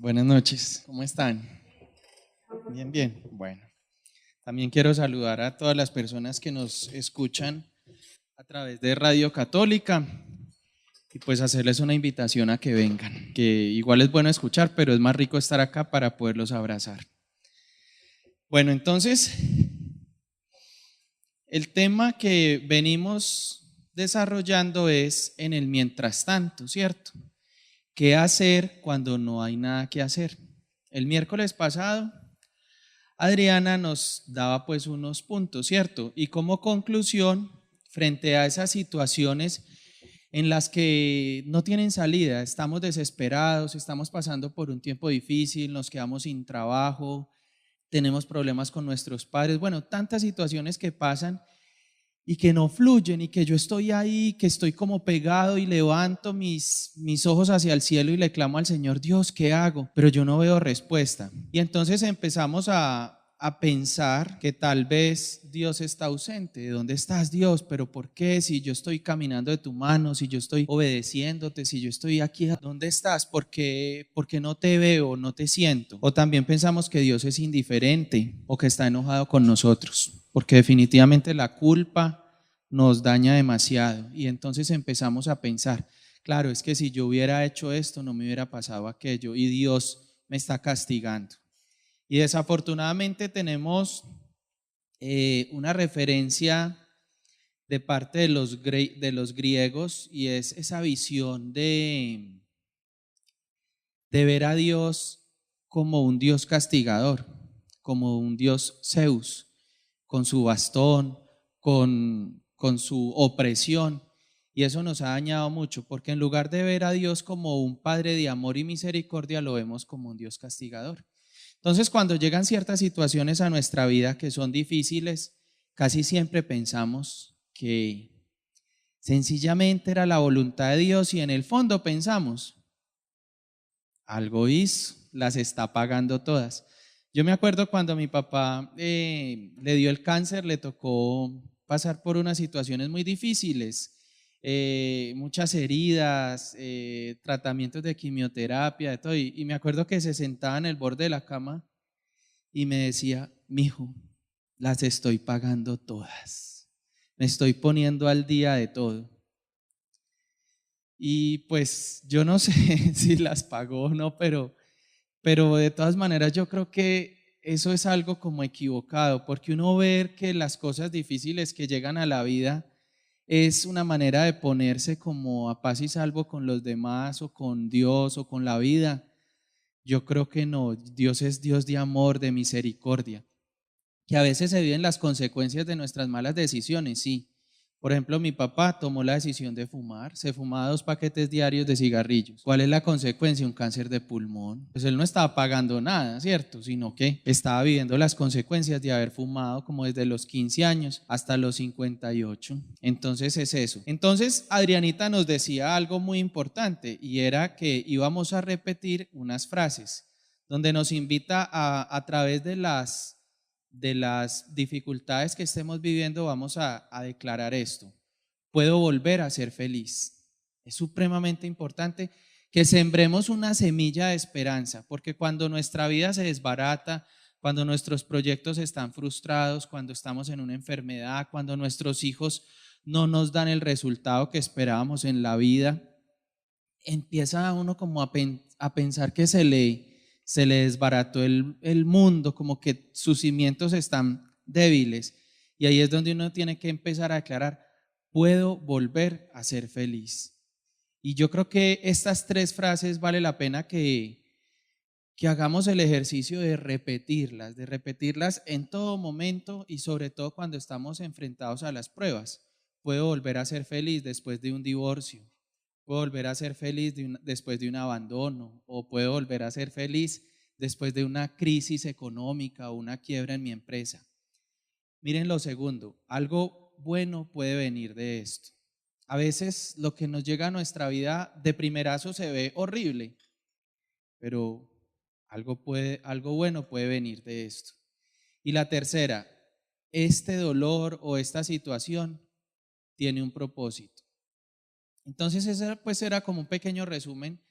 Buenas noches, ¿cómo están? Bien, bien. Bueno, también quiero saludar a todas las personas que nos escuchan a través de Radio Católica y pues hacerles una invitación a que vengan, que igual es bueno escuchar, pero es más rico estar acá para poderlos abrazar. Bueno, entonces, el tema que venimos desarrollando es en el mientras tanto, ¿cierto? ¿Qué hacer cuando no hay nada que hacer? El miércoles pasado Adriana nos daba pues unos puntos, ¿cierto? Y como conclusión, frente a esas situaciones en las que no tienen salida, estamos desesperados, estamos pasando por un tiempo difícil, nos quedamos sin trabajo, tenemos problemas con nuestros padres, bueno, tantas situaciones que pasan y que no fluyen y que yo estoy ahí, que estoy como pegado y levanto mis ojos hacia el cielo y le clamo al Señor, Dios, ¿qué hago? Pero yo no veo respuesta. Y entonces empezamos a pensar que tal vez Dios está ausente. ¿Dónde estás, Dios? ¿Pero por qué? Si yo estoy caminando de tu mano, si yo estoy obedeciéndote, si yo estoy aquí, ¿dónde estás? ¿Por qué no te veo, no te siento? O también pensamos que Dios es indiferente o que está enojado con nosotros, porque definitivamente la culpa nos daña demasiado y entonces empezamos a pensar, claro, es que si yo hubiera hecho esto no me hubiera pasado aquello y Dios me está castigando. Y desafortunadamente tenemos una referencia de parte de los griegos y es esa visión de ver a Dios como un Dios castigador, como un Dios Zeus, con su bastón, con su opresión. Y eso nos ha dañado mucho, porque en lugar de ver a Dios como un Padre de amor y misericordia, lo vemos como un Dios castigador. Entonces, cuando llegan ciertas situaciones a nuestra vida que son difíciles, casi siempre pensamos que sencillamente era la voluntad de Dios y en el fondo pensamos, algo hizo, las está pagando todas. Yo me acuerdo cuando mi papá le dio el cáncer, le tocó pasar por unas situaciones muy difíciles, muchas heridas, tratamientos de quimioterapia, de todo. Y me acuerdo que se sentaba en el borde de la cama y me decía, mijo, las estoy pagando todas, me estoy poniendo al día de todo. Y pues yo no sé si las pagó o no, pero de todas maneras yo creo que eso es algo como equivocado, porque uno ver que las cosas difíciles que llegan a la vida es una manera de ponerse como a paz y salvo con los demás o con Dios o con la vida. Yo creo que no, Dios es Dios de amor, de misericordia, que a veces se viven las consecuencias de nuestras malas decisiones, sí. Por ejemplo, mi papá tomó la decisión de fumar, se fumaba 2 paquetes diarios de cigarrillos. ¿Cuál es la consecuencia? Un cáncer de pulmón. Pues él no estaba pagando nada, ¿cierto? Sino que estaba viviendo las consecuencias de haber fumado como desde los 15 años hasta los 58. Entonces es eso. Entonces Adrianita nos decía algo muy importante y era que íbamos a repetir unas frases donde nos invita a través de las dificultades que estemos viviendo, vamos a declarar esto. Puedo volver a ser feliz. Es supremamente importante que sembremos una semilla de esperanza, porque cuando nuestra vida se desbarata, cuando nuestros proyectos están frustrados, cuando estamos en una enfermedad, cuando nuestros hijos no nos dan el resultado que esperábamos en la vida, empieza uno como a pensar que se le desbarató el mundo, como que sus cimientos están débiles. Y ahí es donde uno tiene que empezar a declarar, puedo volver a ser feliz. Y yo creo que estas 3 frases vale la pena que hagamos el ejercicio de repetirlas en todo momento y sobre todo cuando estamos enfrentados a las pruebas. Puedo volver a ser feliz después de un divorcio, puedo volver a ser feliz después de un abandono o puedo volver a ser feliz después de una crisis económica o una quiebra en mi empresa. Miren lo segundo, algo bueno puede venir de esto. A veces lo que nos llega a nuestra vida de primerazo se ve horrible, pero algo bueno puede venir de esto. Y la tercera, este dolor o esta situación tiene un propósito. Entonces ese pues era como un pequeño resumen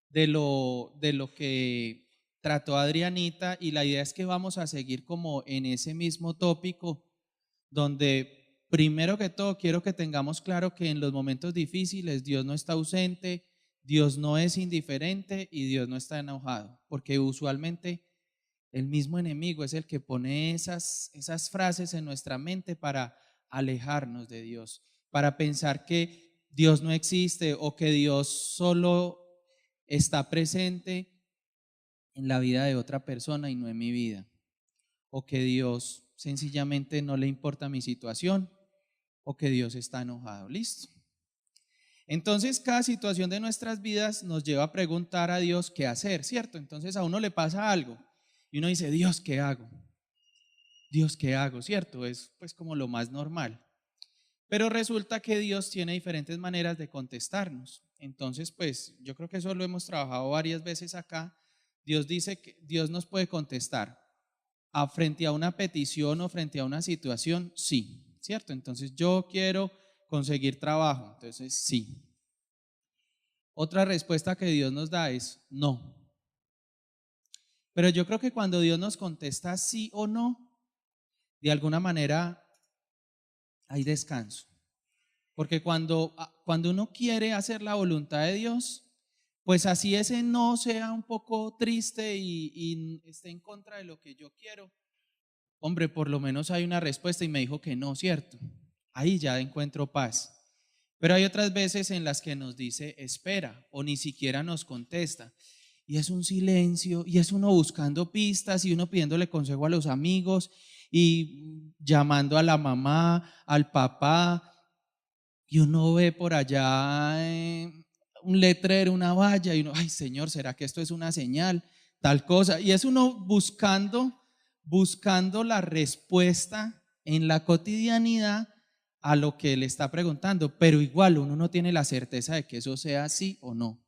de lo que trató Adrianita, y la idea es que vamos a seguir como en ese mismo tópico, donde primero que todo quiero que tengamos claro que en los momentos difíciles Dios no está ausente, Dios no es indiferente y Dios no está enojado, porque usualmente el mismo enemigo es el que pone esas frases en nuestra mente para alejarnos de Dios, para pensar que Dios no existe o que Dios solo está presente en la vida de otra persona y no en mi vida, o que Dios sencillamente no le importa mi situación, o que Dios está enojado. Listo. Entonces, cada situación de nuestras vidas nos lleva a preguntar a Dios qué hacer, ¿cierto? Entonces a uno le pasa algo y uno dice, Dios, ¿qué hago? Dios, ¿qué hago? ¿Cierto? Es pues como lo más normal. Pero resulta que Dios tiene diferentes maneras de contestarnos. Entonces, pues yo creo que eso lo hemos trabajado varias veces acá. Dios dice que Dios nos puede contestar frente a una petición o frente a una situación, sí, ¿cierto? Entonces yo quiero conseguir trabajo, entonces sí. Otra respuesta que Dios nos da es no. Pero yo creo que cuando Dios nos contesta sí o no, de alguna manera hay descanso. Porque cuando uno quiere hacer la voluntad de Dios, pues así ese no sea un poco triste y esté en contra de lo que yo quiero, hombre, por lo menos hay una respuesta y me dijo que no, ¿cierto? Ahí ya encuentro paz. Pero hay otras veces en las que nos dice espera o ni siquiera nos contesta. Y es un silencio y es uno buscando pistas y uno pidiéndole consejo a los amigos y llamando a la mamá, al papá, y uno ve por allá un letrero, una valla, y uno, ay Señor, ¿será que esto es una señal? Tal cosa. Y es uno buscando la respuesta en la cotidianidad a lo que le está preguntando, pero igual uno no tiene la certeza de que eso sea así o no.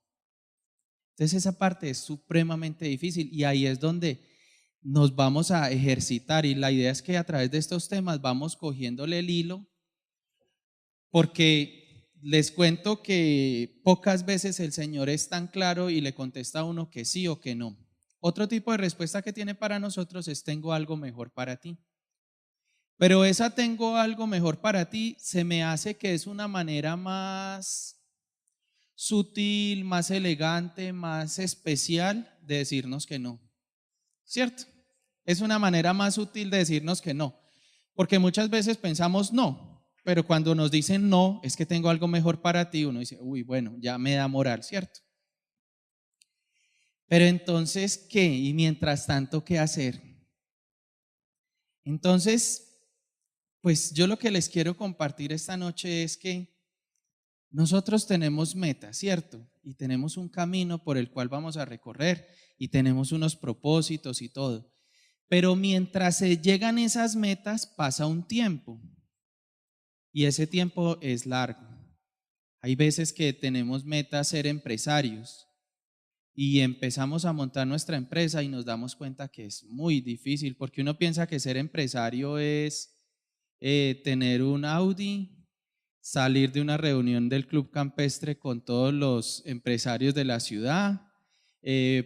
Entonces esa parte es supremamente difícil y ahí es donde nos vamos a ejercitar, y la idea es que a través de estos temas vamos cogiéndole el hilo, porque les cuento que pocas veces el Señor es tan claro y le contesta a uno que sí o que no. Otro tipo de respuesta que tiene para nosotros es tengo algo mejor para ti. Pero esa tengo algo mejor para ti se me hace que es una manera más sutil, más elegante, más especial de decirnos que no. ¿Cierto? Es una manera más sutil de decirnos que no. Porque muchas veces pensamos no, pero cuando nos dicen no, es que tengo algo mejor para ti, uno dice, uy, bueno, ya me da moral, ¿cierto? Pero entonces, ¿qué? Y mientras tanto, ¿qué hacer? Entonces, pues yo lo que les quiero compartir esta noche es que nosotros tenemos metas, ¿cierto? Y tenemos un camino por el cual vamos a recorrer y tenemos unos propósitos y todo. Pero mientras se llegan esas metas, pasa un tiempo y ese tiempo es largo. Hay veces que tenemos metas ser empresarios y empezamos a montar nuestra empresa y nos damos cuenta que es muy difícil, porque uno piensa que ser empresario es tener un Audi, salir de una reunión del club campestre con todos los empresarios de la ciudad,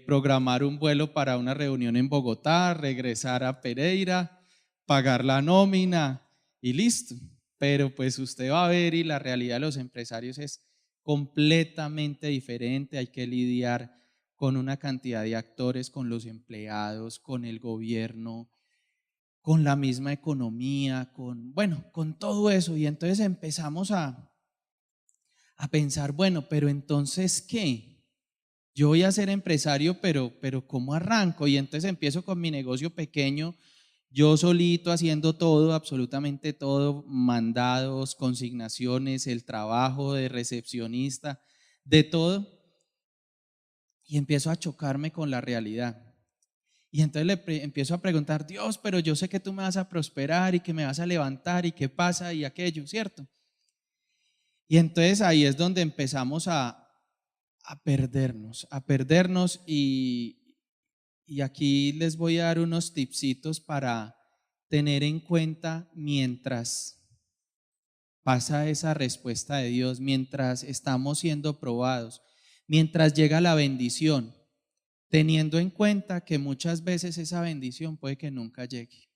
programar un vuelo para una reunión en Bogotá, regresar a Pereira, pagar la nómina y listo. Pero pues usted va a ver y la realidad de los empresarios es completamente diferente. Hay que lidiar con una cantidad de actores, con los empleados, con el gobierno, con la misma economía, con todo eso. Y entonces empezamos a pensar, bueno, pero entonces, ¿qué? Yo voy a ser empresario, pero ¿cómo arranco? Y entonces empiezo con mi negocio pequeño, yo solito haciendo todo, absolutamente todo, mandados, consignaciones, el trabajo de recepcionista, de todo. Y empiezo a chocarme con la realidad. Y entonces empiezo a preguntar, Dios, pero yo sé que tú me vas a prosperar y que me vas a levantar y qué pasa y aquello, ¿cierto? Y entonces ahí es donde empezamos a perdernos y aquí les voy a dar unos tipsitos para tener en cuenta mientras pasa esa respuesta de Dios, mientras estamos siendo probados, mientras llega la bendición. teniendo en cuenta que muchas veces esa bendición puede que nunca llegue.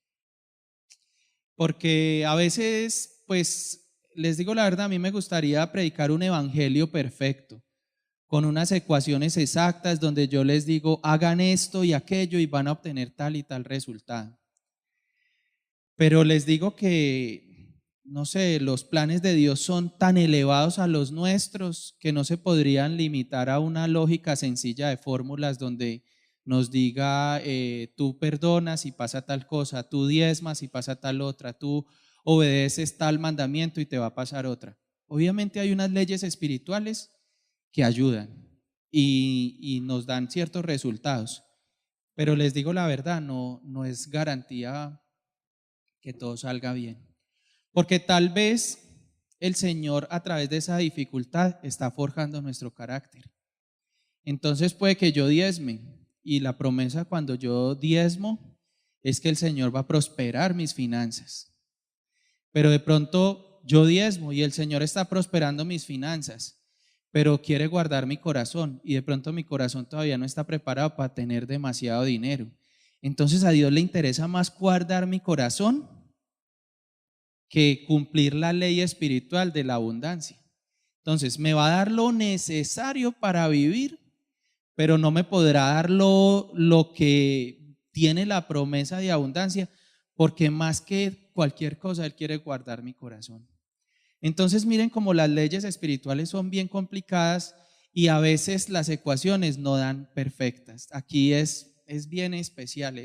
Porque a veces, pues, les digo la verdad, a mí me gustaría predicar un evangelio perfecto, con unas ecuaciones exactas donde yo les digo, hagan esto y aquello y van a obtener tal y tal resultado. Pero les digo que, no sé, los planes de Dios son tan elevados a los nuestros que no se podrían limitar a una lógica sencilla de fórmulas donde nos diga, tú perdonas y pasa tal cosa, tú diezmas y pasa tal otra, tú obedeces tal mandamiento y te va a pasar otra. Obviamente hay unas leyes espirituales que ayudan y nos dan ciertos resultados, pero les digo la verdad, no es garantía que todo salga bien. Porque tal vez el Señor a través de esa dificultad está forjando nuestro carácter. Entonces puede que yo diezme y la promesa cuando yo diezmo es que el Señor va a prosperar mis finanzas. Pero de pronto yo diezmo y el Señor está prosperando mis finanzas, pero quiere guardar mi corazón y de pronto mi corazón todavía no está preparado para tener demasiado dinero. Entonces a Dios le interesa más guardar mi corazón que cumplir la ley espiritual de la abundancia. Entonces, me va a dar lo necesario para vivir, pero no me podrá dar lo que tiene la promesa de abundancia, porque más que cualquier cosa, Él quiere guardar mi corazón. Entonces, miren cómo las leyes espirituales son bien complicadas y a veces las ecuaciones no dan perfectas. Aquí es bien especial,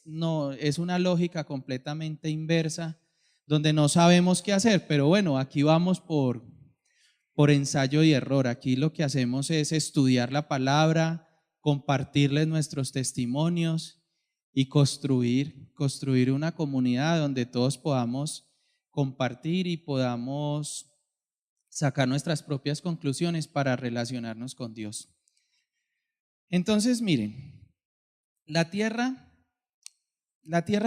no, es una lógica completamente inversa donde no sabemos qué hacer, pero bueno, aquí vamos por ensayo y error. Aquí lo que hacemos es estudiar la palabra, compartirles nuestros testimonios y construir una comunidad donde todos podamos compartir y podamos sacar nuestras propias conclusiones para relacionarnos con Dios. Entonces, miren, la tierra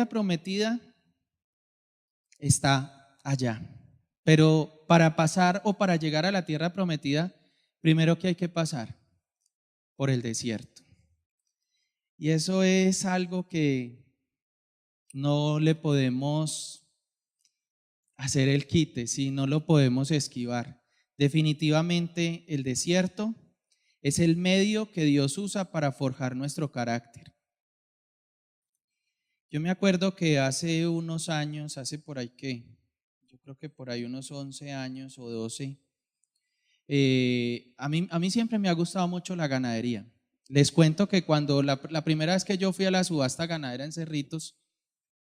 prometida está allá. Pero para pasar o para llegar a la tierra prometida, primero que hay que pasar por el desierto. Y eso es algo que no le podemos hacer el quite, si no lo podemos esquivar. Definitivamente el desierto es el medio que Dios usa para forjar nuestro carácter. Yo me acuerdo que hace unos años, hace por ahí yo creo que por ahí unos 11 años o 12, a mí siempre me ha gustado mucho la ganadería. Les cuento que cuando la primera vez que yo fui a la subasta ganadera en Cerritos,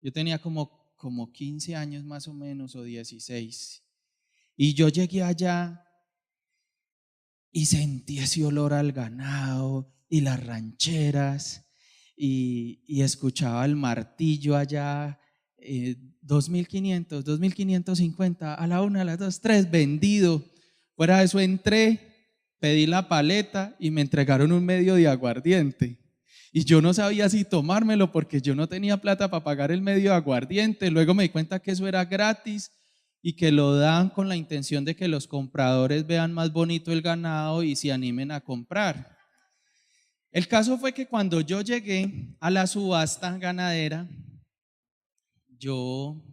yo tenía como 15 años más o menos o 16. Y yo llegué allá y sentí ese olor al ganado y las rancheras y escuchaba el martillo allá, 2.500, 2.550, a la una, a las dos, tres, vendido. Fuera de eso entré, pedí la paleta y me entregaron un medio de aguardiente. Y yo no sabía si tomármelo porque yo no tenía plata para pagar el medio de aguardiente. Luego me di cuenta que eso era gratis y que lo dan con la intención de que los compradores vean más bonito el ganado y se animen a comprar. El caso fue que cuando yo llegué a la subasta ganadera, yo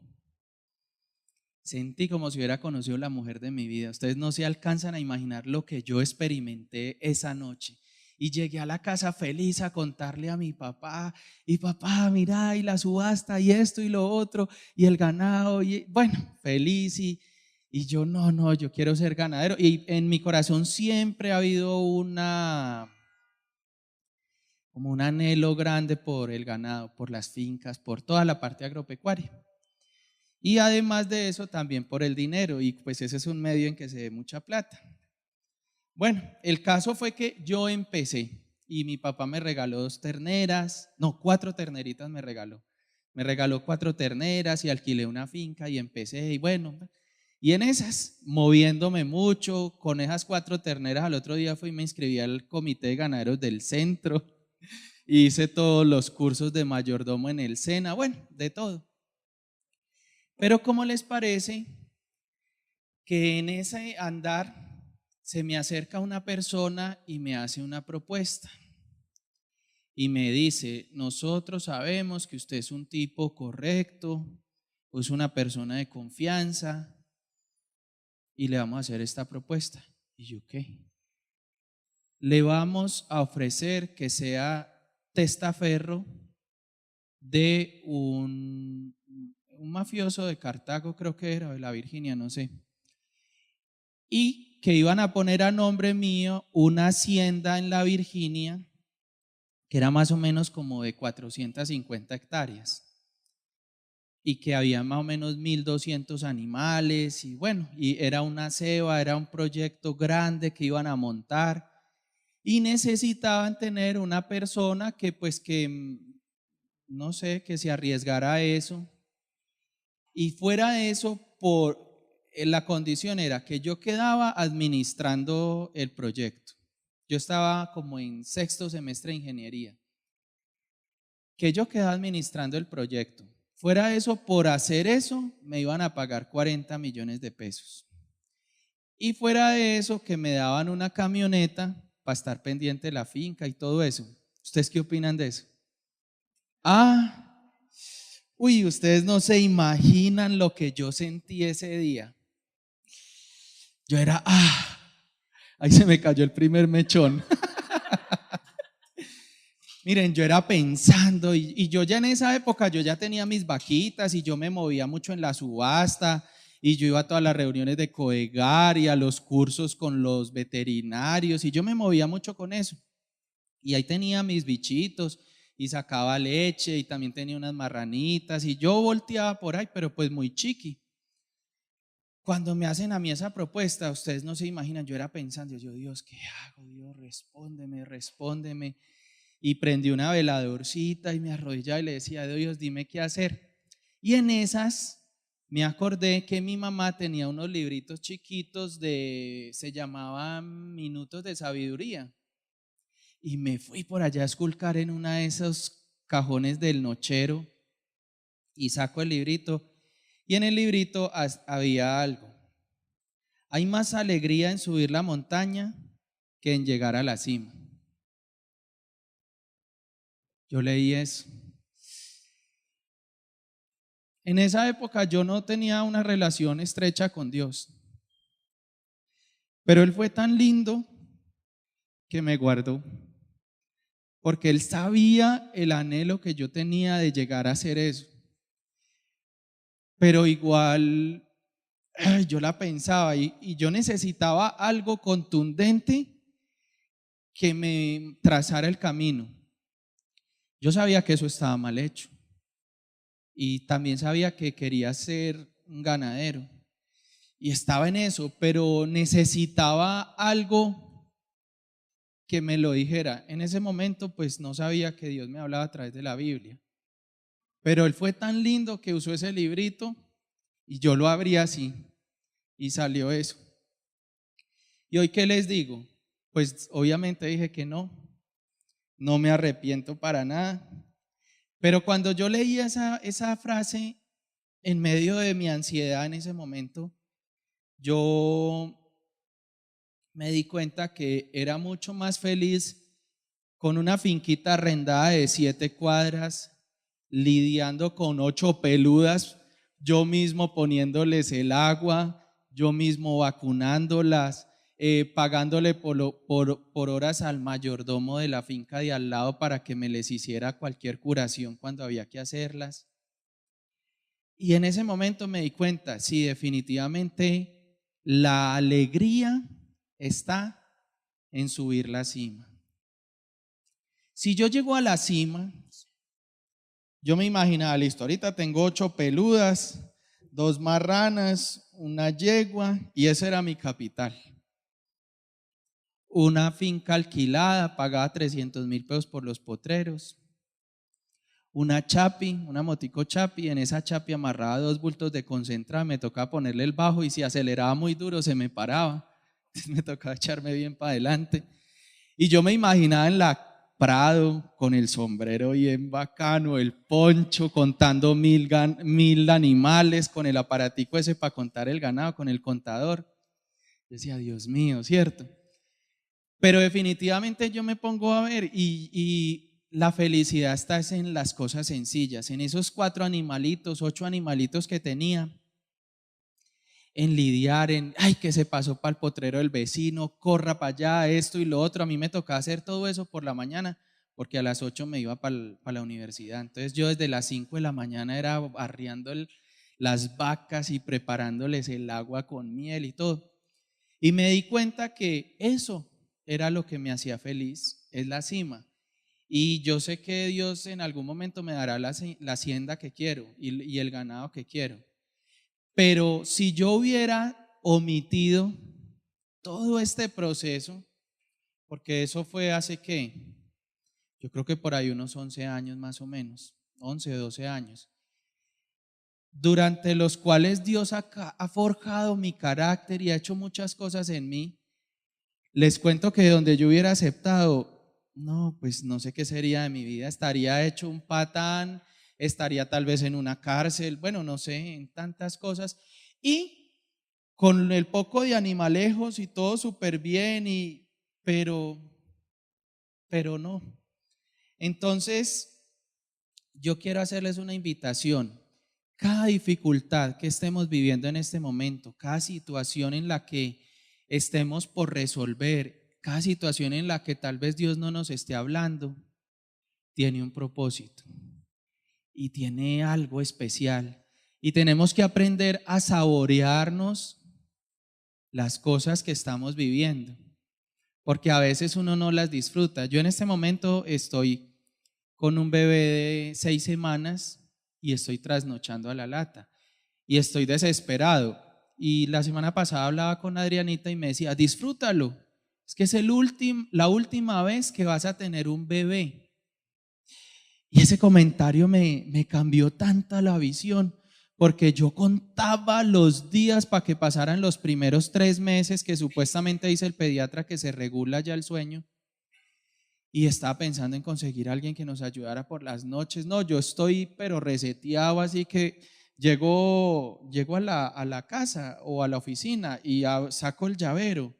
sentí como si hubiera conocido la mujer de mi vida. Ustedes no se alcanzan a imaginar lo que yo experimenté esa noche. Y llegué a la casa feliz a contarle a mi papá, y papá, mira, y la subasta, y esto y lo otro, y el ganado, y bueno, feliz, y yo no, yo quiero ser ganadero. Y en mi corazón siempre ha habido como un anhelo grande por el ganado, por las fincas, por toda la parte agropecuaria. Y además de eso, también por el dinero, y pues ese es un medio en que se ve mucha plata. Bueno, el caso fue que yo empecé y mi papá me regaló 2 terneras, no, 4 terneritas me regaló. Me regaló 4 terneras y alquilé una finca y empecé y bueno, y en esas, moviéndome mucho, con esas 4 terneras, al otro día fui y me inscribí al comité de ganaderos del centro, hice todos los cursos de mayordomo en el SENA, bueno, de todo. Pero ¿cómo les parece que en ese andar se me acerca una persona y me hace una propuesta? y me dice, nosotros sabemos que usted es un tipo correcto, es una persona de confianza y le vamos a hacer esta propuesta. Y yo, ¿qué? Le vamos a ofrecer que sea testaferro de un mafioso de Cartago, creo que era, de la Virginia, no sé. Y que iban a poner a nombre mío una hacienda en la Virginia que era más o menos como de 450 hectáreas y que había más o menos 1.200 animales y bueno, y era una ceba, era un proyecto grande que iban a montar y necesitaban tener una persona que pues que, no sé, que se arriesgara a eso y fuera eso la condición era que yo quedaba administrando el proyecto. Yo estaba como en sexto semestre de ingeniería. Que yo quedaba administrando el proyecto. Fuera eso, por hacer eso, me iban a pagar 40 millones de pesos. Y fuera de eso, que me daban una camioneta para estar pendiente de la finca y todo eso. ¿Ustedes qué opinan de eso? Ah, uy, ustedes no se imaginan lo que yo sentí ese día. Yo era, ahí se me cayó el primer mechón. Miren, yo era pensando y yo ya en esa época yo ya tenía mis vaquitas y yo me movía mucho en la subasta y yo iba a todas las reuniones de Coegar y a los cursos con los veterinarios y yo me movía mucho con eso. Y ahí tenía mis bichitos y sacaba leche y también tenía unas marranitas y yo volteaba por ahí, pero pues muy chiqui. Cuando me hacen a mí esa propuesta, ustedes no se imaginan, yo era pensando, yo, Dios, ¿qué hago? Dios, respóndeme, respóndeme. Y prendí una veladorcita y me arrodillaba y le decía, Dios, dime qué hacer. Y en esas me acordé que mi mamá tenía unos libritos chiquitos se llamaban Minutos de Sabiduría. Y me fui por allá a esculcar en una de esos cajones del nochero y saco el librito. Y en el librito había algo. Hay más alegría en subir la montaña que en llegar a la cima. Yo leí eso. En esa época yo no tenía una relación estrecha con Dios, pero Él fue tan lindo que me guardó, porque Él sabía el anhelo que yo tenía de llegar a hacer eso. Pero igual yo la pensaba y yo necesitaba algo contundente que me trazara el camino. Yo sabía que eso estaba mal hecho y también sabía que quería ser un ganadero. Y estaba en eso, pero necesitaba algo que me lo dijera. En ese momento, pues no sabía que Dios me hablaba a través de la Biblia. Pero Él fue tan lindo que usó ese librito y yo lo abrí así y salió eso. ¿Y hoy qué les digo? Pues obviamente dije que no me arrepiento para nada. Pero cuando yo leí esa frase en medio de mi ansiedad en ese momento, yo me di cuenta que era mucho más feliz con una finquita arrendada de 7 cuadras, lidiando con 8 peludas, yo mismo poniéndoles el agua, yo mismo vacunándolas, pagándole por horas al mayordomo de la finca de al lado para que me les hiciera cualquier curación cuando había que hacerlas. Y en ese momento me di cuenta, sí, definitivamente la alegría está en subir la cima. Si yo llego a la cima, yo me imaginaba, listo, ahorita tengo 8 peludas, 2 marranas, una yegua y ese era mi capital. Una finca alquilada, pagaba 300.000 pesos por los potreros. Una chapi, una motico chapi, en esa chapi amarraba 2 bultos de concentrada, me tocaba ponerle el bajo y si aceleraba muy duro se me paraba, me tocaba echarme bien para adelante. Y yo me imaginaba en la Prado con el sombrero bien bacano, el poncho, contando 1.000 animales, con el aparatico ese para contar el ganado, con el contador. Yo decía, Dios mío, ¿cierto? Pero definitivamente yo me pongo a ver y la felicidad está en las cosas sencillas, en esos 4 animalitos, 8 animalitos que tenía, en lidiar, ay, que se pasó para el potrero del vecino, corra para allá, esto y lo otro. A mí me tocaba hacer todo eso por la mañana, porque a las 8 me iba para la universidad. Entonces yo desde las 5 de la mañana era arriando las vacas y preparándoles el agua con miel y todo. Y me di cuenta que eso era lo que me hacía feliz, es la cima. Y yo sé que Dios en algún momento me dará la hacienda que quiero y el ganado que quiero. Pero si yo hubiera omitido todo este proceso, porque eso fue hace qué, yo creo que por ahí unos 11 años más o menos, 11 o 12 años, durante los cuales Dios ha forjado mi carácter y ha hecho muchas cosas en mí. Les cuento que donde yo hubiera aceptado, no, pues no sé qué sería de mi vida, estaría hecho un patán, estaría tal vez en una cárcel, bueno, no sé, en tantas cosas. Y con el poco de animalejos y todo súper bien, pero, pero no. Entonces, yo quiero hacerles una invitación. Cada dificultad que estemos viviendo en este momento, cada situación en la que estemos por resolver, cada situación en la que tal vez Dios no nos esté hablando, tiene un propósito y tiene algo especial. Y tenemos que aprender a saborearnos las cosas que estamos viviendo, porque a veces uno no las disfruta. Yo en este momento estoy con un bebé de 6 semanas y estoy trasnochando a la lata y estoy desesperado. Y la semana pasada hablaba con Adrianita y me decía, disfrútalo, es que es la última vez que vas a tener un bebé. Y ese comentario me cambió tanta la visión, porque yo contaba los días para que pasaran los primeros 3 meses que supuestamente dice el pediatra que se regula ya el sueño. Y estaba pensando en conseguir a alguien que nos ayudara por las noches. No, yo estoy pero reseteado, así que llego a la casa o a la oficina y saco el llavero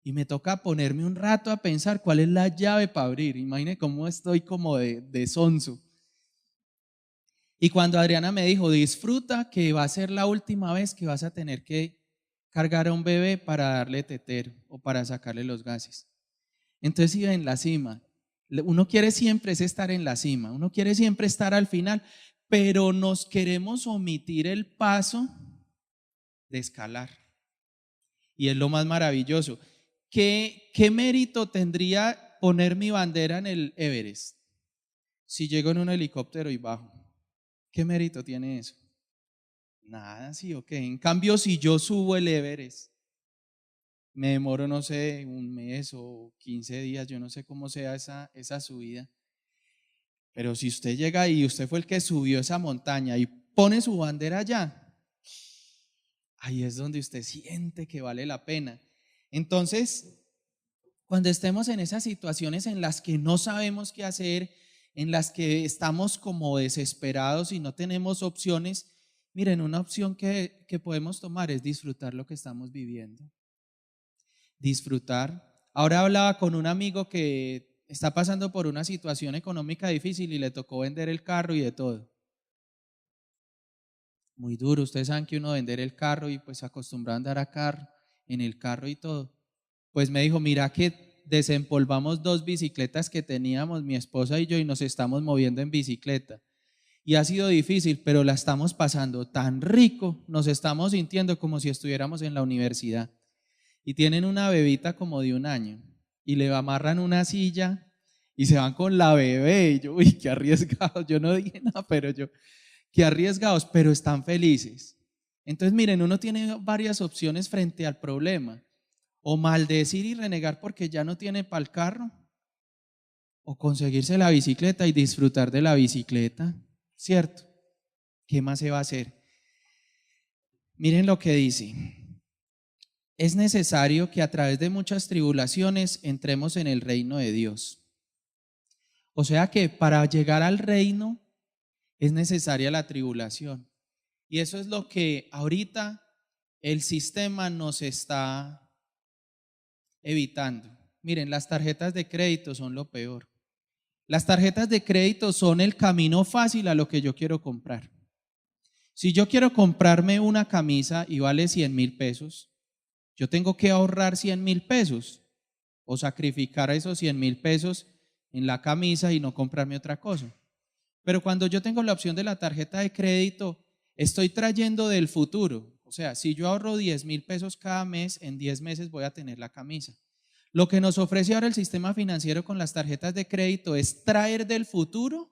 y me toca ponerme un rato a pensar cuál es la llave para abrir. Imagine cómo estoy como de sonso. Y cuando Adriana me dijo, disfruta que va a ser la última vez que vas a tener que cargar a un bebé para darle tetero o para sacarle los gases. Entonces iba en la cima. Uno quiere siempre es estar en la cima, uno quiere siempre estar al final, pero nos queremos omitir el paso de escalar. Y es lo más maravilloso. ¿Qué mérito tendría poner mi bandera en el Everest si llego en un helicóptero y bajo? ¿Qué mérito tiene eso? Nada, sí o qué. En cambio, si yo subo el Everest, me demoro, no sé, un mes o 15 días, yo no sé cómo sea esa subida. Pero si usted llega y usted fue el que subió esa montaña y pone su bandera allá, ahí es donde usted siente que vale la pena. Entonces, cuando estemos en esas situaciones en las que no sabemos qué hacer, en las que estamos como desesperados y no tenemos opciones, miren, una opción que podemos tomar es disfrutar lo que estamos viviendo. Disfrutar. Ahora hablaba con un amigo que está pasando por una situación económica difícil y le tocó vender el carro y de todo. Muy duro, ustedes saben que uno vender el carro y pues acostumbrado a andar en el carro y todo. Pues me dijo, mira que desempolvamos 2 bicicletas que teníamos mi esposa y yo y nos estamos moviendo en bicicleta. Y ha sido difícil, pero la estamos pasando tan rico, nos estamos sintiendo como si estuviéramos en la universidad. Y tienen una bebita como de 1 año y le amarran una silla y se van con la bebé. Y yo, uy, qué arriesgados. Yo no dije nada, pero yo, qué arriesgados, pero están felices. Entonces, miren, uno tiene varias opciones frente al problema. O maldecir y renegar porque ya no tiene para el carro, o conseguirse la bicicleta y disfrutar de la bicicleta, ¿cierto? ¿Qué más se va a hacer? Miren lo que dice. Es necesario que a través de muchas tribulaciones entremos en el reino de Dios. O sea que para llegar al reino es necesaria la tribulación. Y eso es lo que ahorita el sistema nos está evitando. Miren, las tarjetas de crédito son lo peor. Las tarjetas de crédito son el camino fácil a lo que yo quiero comprar. Si yo quiero comprarme una camisa y vale 100.000 pesos, yo tengo que ahorrar 100.000 pesos o sacrificar esos 100.000 pesos en la camisa y no comprarme otra cosa. Pero cuando yo tengo la opción de la tarjeta de crédito, estoy trayendo del futuro. O sea, si yo ahorro 10.000 pesos cada mes, en 10 meses voy a tener la camisa. Lo que nos ofrece ahora el sistema financiero con las tarjetas de crédito es traer del futuro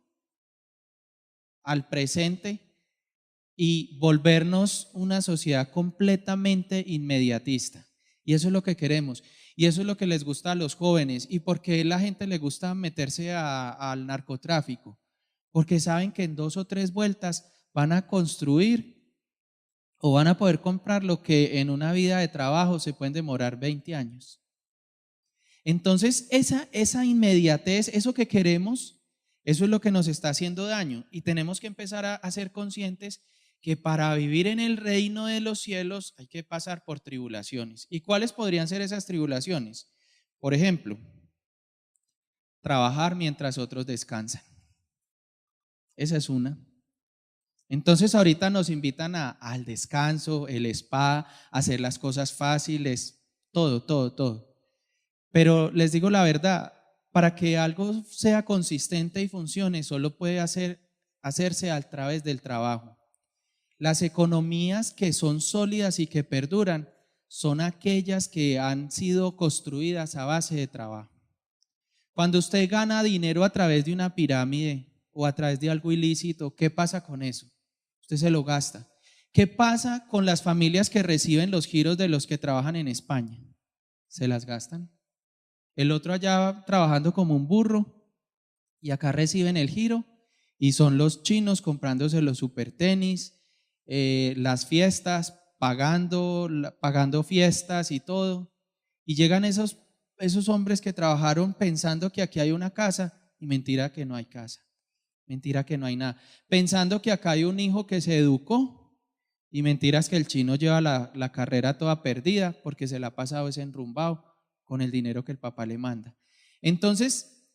al presente y volvernos una sociedad completamente inmediatista. Y eso es lo que queremos. Y eso es lo que les gusta a los jóvenes. ¿Y por qué la gente le gusta meterse al narcotráfico? Porque saben que en 2 o 3 vueltas van a construir o van a poder comprar lo que en una vida de trabajo se pueden demorar 20 años. Entonces, esa inmediatez, eso que queremos, eso es lo que nos está haciendo daño. Y tenemos que empezar a ser conscientes que para vivir en el reino de los cielos hay que pasar por tribulaciones. ¿Y cuáles podrían ser esas tribulaciones? Por ejemplo, trabajar mientras otros descansan. Esa es una. Entonces ahorita nos invitan al descanso, el spa, a hacer las cosas fáciles, todo. Pero les digo la verdad, para que algo sea consistente y funcione, solo puede hacerse a través del trabajo. Las economías que son sólidas y que perduran son aquellas que han sido construidas a base de trabajo. Cuando usted gana dinero a través de una pirámide o a través de algo ilícito, ¿qué pasa con eso? Usted se lo gasta. ¿Qué pasa con las familias que reciben los giros de los que trabajan en España? Se las gastan. El otro allá trabajando como un burro y acá reciben el giro y son los chinos comprándose los super tenis, las fiestas, pagando fiestas y todo. Y llegan esos hombres que trabajaron pensando que aquí hay una casa y mentira que no hay casa. Mentira que no hay nada. Pensando que acá hay un hijo que se educó y mentiras que el chino lleva la carrera toda perdida porque se la ha pasado ese enrumbado con el dinero que el papá le manda. Entonces,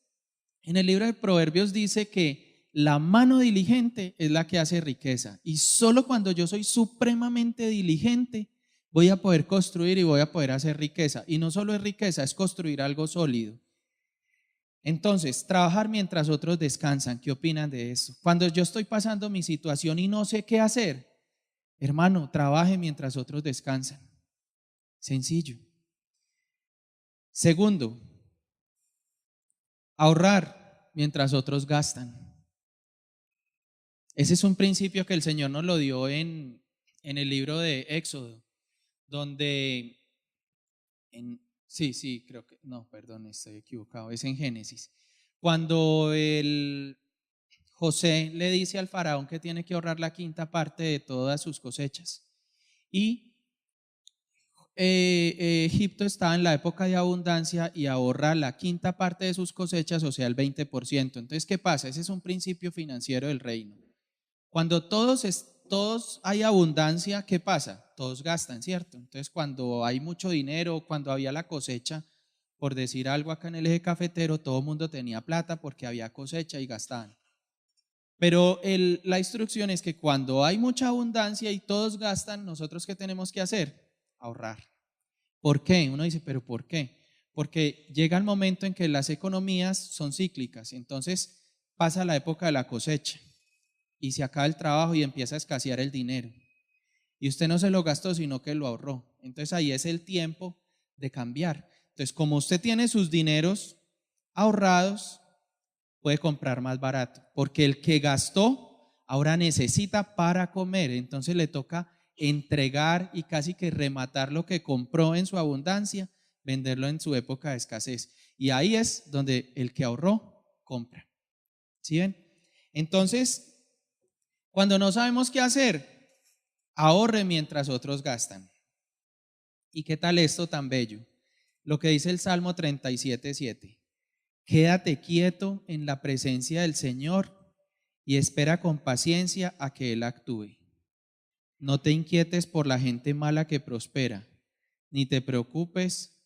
en el libro de Proverbios dice que la mano diligente es la que hace riqueza y solo cuando yo soy supremamente diligente voy a poder construir y voy a poder hacer riqueza. Y no solo es riqueza, es construir algo sólido. Entonces, trabajar mientras otros descansan. ¿Qué opinan de eso? Cuando yo estoy pasando mi situación y no sé qué hacer, hermano, trabaje mientras otros descansan. Sencillo. Segundo, ahorrar mientras otros gastan. Ese es un principio que el Señor nos lo dio en el libro de Éxodo, donde, sí, creo que, no, perdón, estoy equivocado, es en Génesis. Cuando José le dice al faraón que tiene que ahorrar la quinta parte de todas sus cosechas. Y Egipto está en la época de abundancia y ahorra la quinta parte de sus cosechas, o sea, el 20%. Entonces, ¿qué pasa? Ese es un principio financiero del reino. Cuando todos hay abundancia, ¿qué pasa? Todos gastan, ¿cierto? Entonces, cuando hay mucho dinero, cuando había la cosecha, por decir algo acá en el eje cafetero, todo el mundo tenía plata porque había cosecha y gastaban. Pero la instrucción es que cuando hay mucha abundancia y todos gastan, ¿nosotros qué tenemos que hacer? Ahorrar. ¿Por qué? Uno dice, ¿pero por qué? Porque llega el momento en que las economías son cíclicas, entonces pasa la época de la cosecha y se acaba el trabajo y empieza a escasear el dinero. Y usted no se lo gastó, sino que lo ahorró. Entonces ahí es el tiempo de cambiar. Entonces, como usted tiene sus dineros ahorrados, puede comprar más barato, porque el que gastó ahora necesita para comer, entonces le toca entregar y casi que rematar lo que compró en su abundancia, venderlo en su época de escasez. Y ahí es donde el que ahorró compra. ¿Sí ven? Entonces, cuando no sabemos qué hacer, ahorre mientras otros gastan. ¿Y qué tal esto tan bello? Lo que dice el Salmo 37:7. Quédate quieto en la presencia del Señor y espera con paciencia a que Él actúe. No te inquietes por la gente mala que prospera, ni te preocupes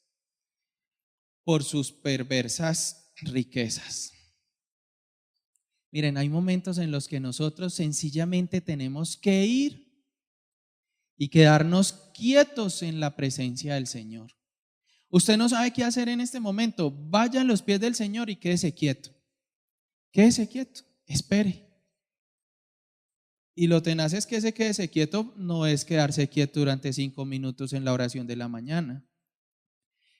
por sus perversas riquezas. Miren, hay momentos en los que nosotros sencillamente tenemos que ir y quedarnos quietos en la presencia del Señor. Usted no sabe qué hacer en este momento, vaya a los pies del Señor y quédese quieto, espere. Y lo tenaz es que ese quédese quieto no es quedarse quieto durante 5 minutos en la oración de la mañana.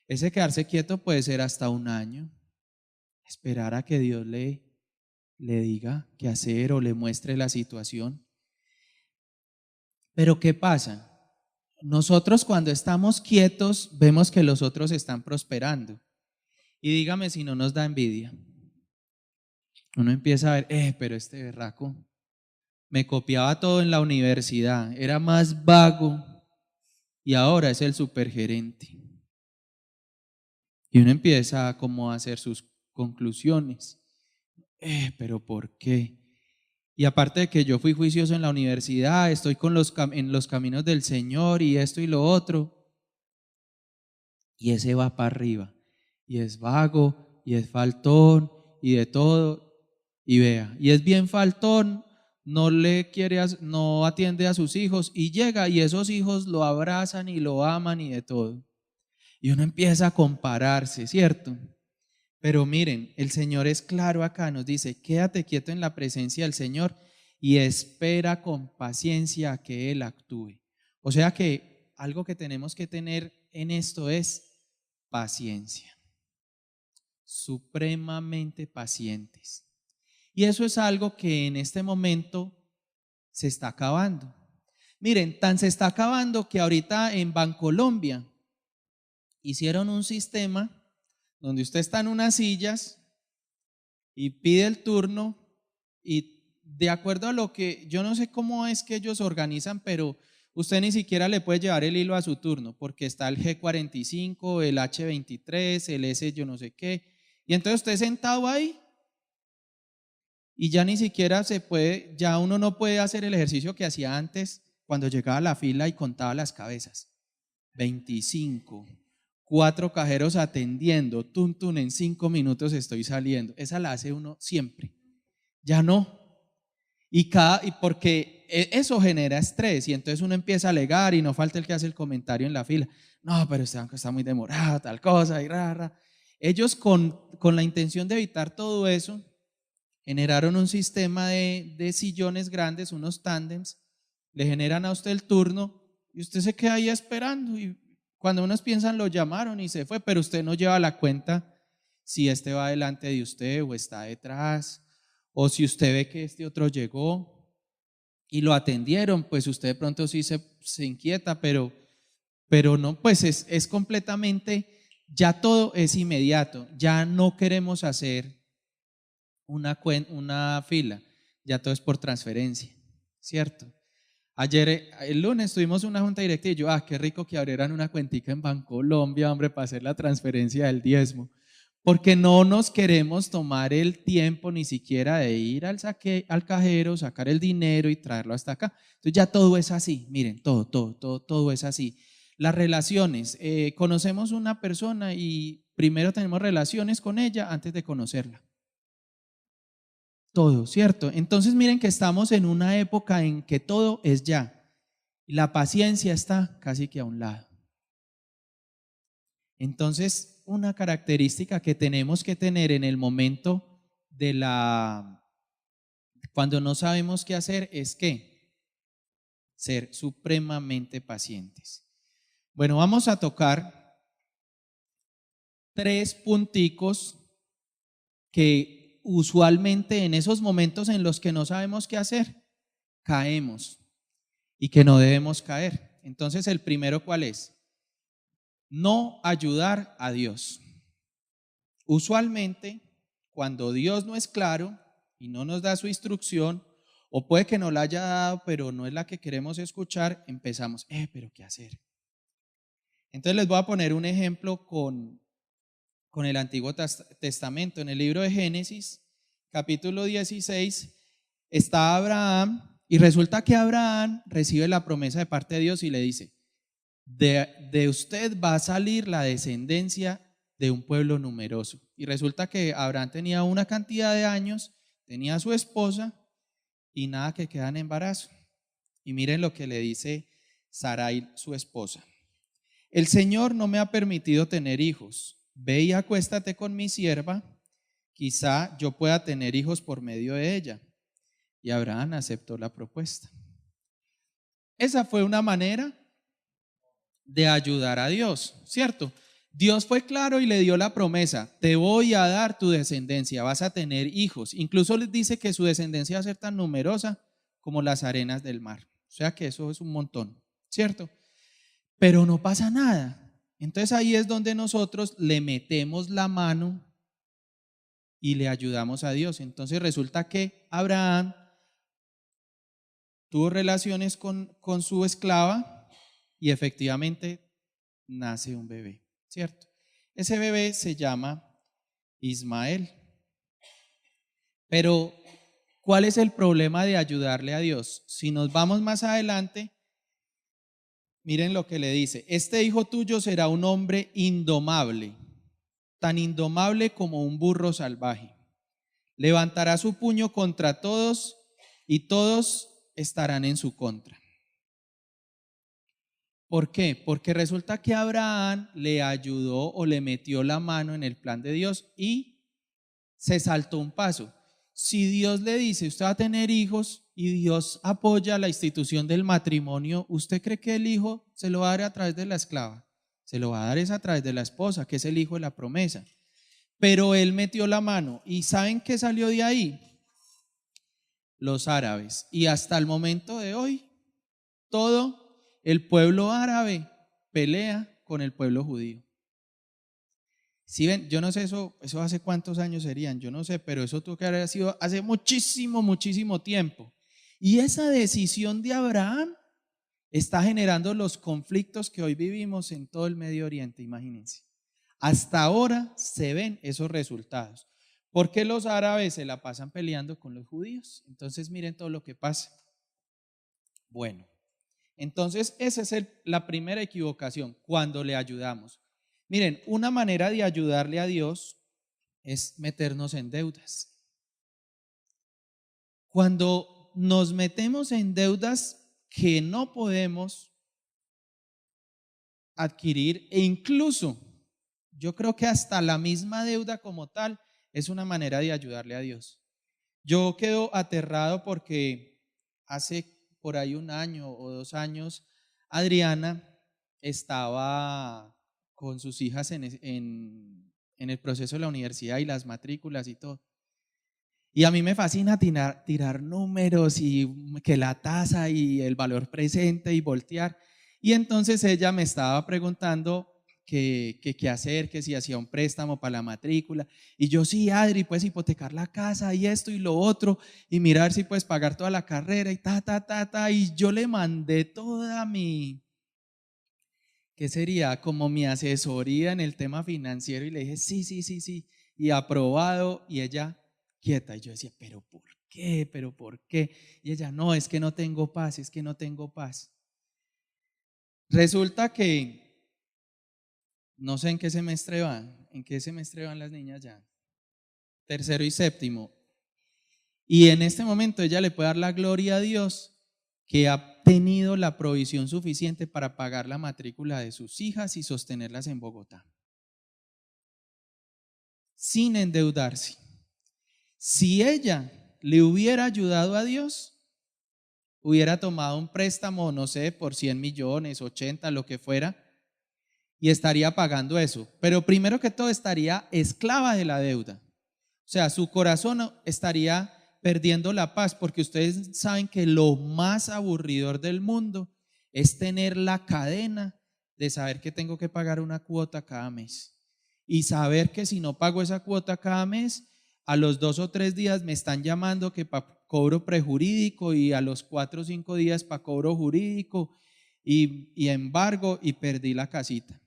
Ese quedarse quieto puede ser hasta un año, esperar a que Dios le diga qué hacer o le muestre la situación. Pero ¿qué pasa? Nosotros cuando estamos quietos vemos que los otros están prosperando. Y dígame si no nos da envidia. Uno empieza a ver, pero este berraco me copiaba todo en la universidad, era más vago y ahora es el supergerente. Y uno empieza como a hacer sus conclusiones. Pero ¿por qué? Y aparte de que yo fui juicioso en la universidad, estoy en los caminos del Señor y esto y lo otro. Y ese va para arriba. Y es vago, y es faltón, y de todo. Y vea, y es bien faltón, no atiende a sus hijos, y llega y esos hijos lo abrazan y lo aman y de todo. Y uno empieza a compararse, ¿cierto? Pero miren, el Señor es claro acá, nos dice, quédate quieto en la presencia del Señor y espera con paciencia a que Él actúe. O sea que algo que tenemos que tener en esto es paciencia, supremamente pacientes. Y eso es algo que en este momento se está acabando. Miren, tan se está acabando que ahorita en Bancolombia hicieron un sistema donde usted está en unas sillas y pide el turno y de acuerdo a lo que, yo no sé cómo es que ellos organizan, pero usted ni siquiera le puede llevar el hilo a su turno porque está el G45, el H23, el S yo no sé qué. Y entonces usted sentado ahí y ya ni siquiera se puede, ya uno no puede hacer el ejercicio que hacía antes cuando llegaba a la fila y contaba las cabezas. 25, 4 cajeros atendiendo, tun, en 5 minutos estoy saliendo. Esa la hace uno siempre. Ya no. Y porque eso genera estrés y entonces uno empieza a alegar y no falta el que hace el comentario en la fila. No, pero este banco está muy demorado, tal cosa y rara. Ellos con la intención de evitar todo eso, generaron un sistema de sillones grandes, unos tándems, le generan a usted el turno y usted se queda ahí esperando y cuando unos piensan lo llamaron y se fue, pero usted no lleva la cuenta si este va delante de usted o está detrás, o si usted ve que este otro llegó y lo atendieron, pues usted de pronto sí se inquieta, pero no, pues es completamente, ya todo es inmediato, ya no queremos hacer una fila, ya todo es por transferencia, ¿cierto? Ayer, el lunes, tuvimos una junta directiva y yo, qué rico que abrieran una cuentica en Bancolombia, hombre, para hacer la transferencia del diezmo, porque no nos queremos tomar el tiempo ni siquiera de ir al cajero, sacar el dinero y traerlo hasta acá. Entonces ya todo es así, miren, todo es así. Las relaciones, conocemos una persona y primero tenemos relaciones con ella antes de conocerla. Todo, ¿cierto? Entonces miren que estamos en una época en que todo es ya. La paciencia está casi que a un lado. Entonces, una característica que tenemos que tener en el momento cuando no sabemos qué hacer es que ser supremamente pacientes. Bueno, vamos a tocar 3 punticos que usualmente en esos momentos en los que no sabemos qué hacer, caemos y que no debemos caer. Entonces, el primero, ¿cuál es? No ayudar a Dios. Usualmente, cuando Dios no es claro y no nos da su instrucción, o puede que no la haya dado, pero no es la que queremos escuchar, empezamos, pero ¿qué hacer? Entonces les voy a poner un ejemplo con el Antiguo Testamento. En el libro de Génesis, capítulo 16, está Abraham y resulta que Abraham recibe la promesa de parte de Dios y le dice, de usted va a salir la descendencia de un pueblo numeroso. Y resulta que Abraham tenía una cantidad de años tenía a su esposa y nada que queda en embarazo. Y miren lo que le dice Sarai, su esposa. El Señor no me ha permitido tener hijos. Ve y acuéstate con mi sierva, quizá yo pueda tener hijos por medio de ella. Y Abraham aceptó la propuesta. Esa fue una manera de ayudar a Dios, ¿cierto? Dios fue claro y le dio la promesa: te voy a dar tu descendencia, vas a tener hijos. Incluso les dice que su descendencia va a ser tan numerosa como las arenas del mar. O sea que eso es un montón, ¿cierto? Pero no pasa nada. Entonces ahí es donde nosotros le metemos la mano y le ayudamos a Dios. Entonces resulta que Abraham tuvo relaciones con su esclava y efectivamente nace un bebé, ¿cierto? Ese bebé se llama Ismael. Pero, ¿cuál es el problema de ayudarle a Dios? Si nos vamos más adelante, miren lo que le dice: este hijo tuyo será un hombre indomable, tan indomable como un burro salvaje. Levantará su puño contra todos y todos estarán en su contra. ¿Por qué? Porque resulta que Abraham le ayudó o le metió la mano en el plan de Dios y se saltó un paso. Si Dios le dice, usted va a tener hijos, y Dios apoya la institución del matrimonio, ¿usted cree que el hijo se lo va a dar a través de la esclava? Se lo va a dar es a través de la esposa, que es el hijo de la promesa. Pero él metió la mano, ¿y saben qué salió de ahí? Los árabes. Y hasta el momento de hoy, todo el pueblo árabe pelea con el pueblo judío. Si ven, yo no sé eso hace cuántos años serían, yo no sé, pero eso tuvo que haber sido hace muchísimo, muchísimo tiempo. Y esa decisión de Abraham está generando los conflictos que hoy vivimos en todo el Medio Oriente, imagínense. Hasta ahora se ven esos resultados. ¿Por qué los árabes se la pasan peleando con los judíos? Entonces miren todo lo que pasa. Bueno, entonces esa es la primera equivocación, cuando le ayudamos. Miren, una manera de ayudarle a Dios es meternos en deudas. Cuando nos metemos en deudas que no podemos adquirir, e incluso yo creo que hasta la misma deuda como tal es una manera de ayudarle a Dios. Yo quedo aterrado porque hace por ahí 1 año o 2 años Adriana estaba con sus hijas en el proceso de la universidad y las matrículas y todo. Y a mí me fascina tirar números y que la tasa y el valor presente y voltear. Y entonces ella me estaba preguntando qué hacer, que si hacía un préstamo para la matrícula. Y yo, sí, Adri, puedes hipotecar la casa y esto y lo otro, y mirar si puedes pagar toda la carrera y ta. Y yo le mandé toda ¿qué sería? Como mi asesoría en el tema financiero, y le dije, sí, y aprobado, y ella quieta. Y yo decía, ¿pero por qué? ¿Pero por qué? Y ella, no, es que no tengo paz, es que no tengo paz. Resulta que no sé en qué semestre van las niñas ya, tercero y séptimo. Y en este momento ella le puede dar la gloria a Dios que ha tenido la provisión suficiente para pagar la matrícula de sus hijas y sostenerlas en Bogotá, sin endeudarse. Si ella le hubiera ayudado a Dios, hubiera tomado un préstamo, no sé, por 100 millones, 80, lo que fuera, y estaría pagando eso. Pero primero que todo estaría esclava de la deuda. O sea, su corazón estaría perdiendo la paz, porque ustedes saben que lo más aburridor del mundo es tener la cadena de saber que tengo que pagar una cuota cada mes y saber que si no pago esa cuota cada mes, a los 2 o 3 días me están llamando que para cobro prejurídico, y a los 4 o 5 días para cobro jurídico y embargo, y perdí la casita.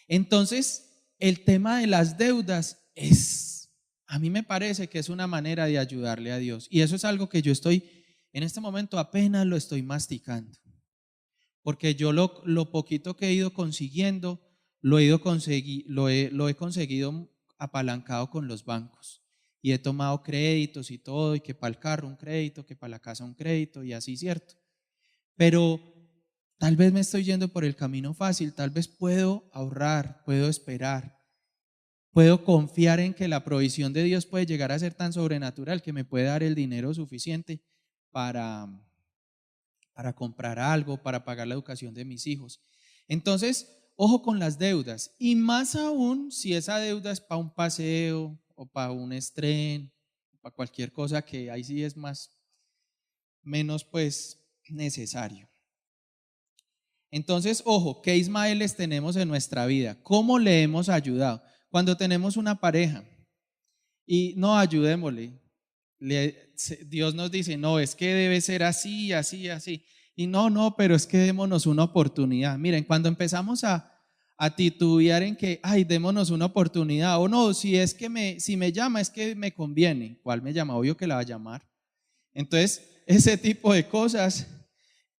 Entonces, el tema de las deudas a mí me parece que es una manera de ayudarle a Dios. Y eso es algo que yo en este momento apenas lo estoy masticando. Porque yo lo poquito que he ido consiguiendo, lo he conseguido apalancado con los bancos. y he tomado créditos y todo, y que para el carro un crédito, que para la casa un crédito y así, ¿cierto? Pero tal vez me estoy yendo por el camino fácil, tal vez puedo ahorrar, puedo esperar, puedo confiar en que la provisión de Dios puede llegar a ser tan sobrenatural que me puede dar el dinero suficiente para, para comprar algo, para pagar la educación de mis hijos. Entonces, ojo con las deudas, y más aún si esa deuda es para un paseo o para un estreno, para cualquier cosa que ahí sí es menos pues necesario. Entonces, ojo, ¿qué Ismaeles tenemos en nuestra vida? ¿Cómo le hemos ayudado? Cuando tenemos una pareja y no, ayudémosle, Dios nos dice, no, es que debe ser así, así, así. Y no, pero es que démonos una oportunidad. Miren, cuando empezamos a titubear en que, ay, démonos una oportunidad, o no, si me llama, es que me conviene. ¿Cuál me llama? Obvio que la va a llamar. Entonces, ese tipo de cosas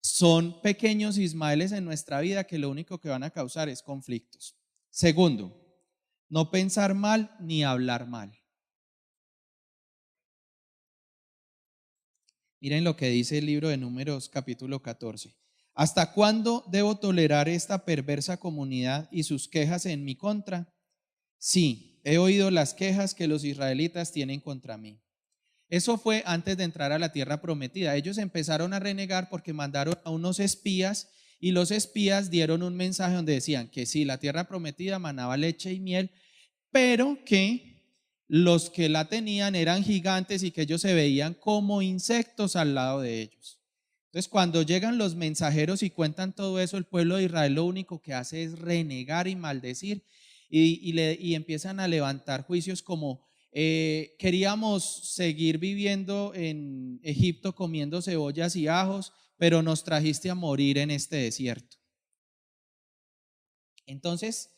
son pequeños Ismaeles en nuestra vida que lo único que van a causar es conflictos. Segundo, no pensar mal ni hablar mal. Miren lo que dice el libro de Números capítulo 14. ¿Hasta cuándo debo tolerar esta perversa comunidad y sus quejas en mi contra? Sí, he oído las quejas que los israelitas tienen contra mí. Eso fue antes de entrar a la tierra prometida. Ellos empezaron a renegar porque mandaron a unos espías y los espías dieron un mensaje donde decían que sí, la tierra prometida manaba leche y miel, pero que los que la tenían eran gigantes y que ellos se veían como insectos al lado de ellos. Entonces, cuando llegan los mensajeros y cuentan todo eso, el pueblo de Israel lo único que hace es renegar y maldecir y empiezan a levantar juicios como queríamos seguir viviendo en Egipto comiendo cebollas y ajos, pero nos trajiste a morir en este desierto. Entonces,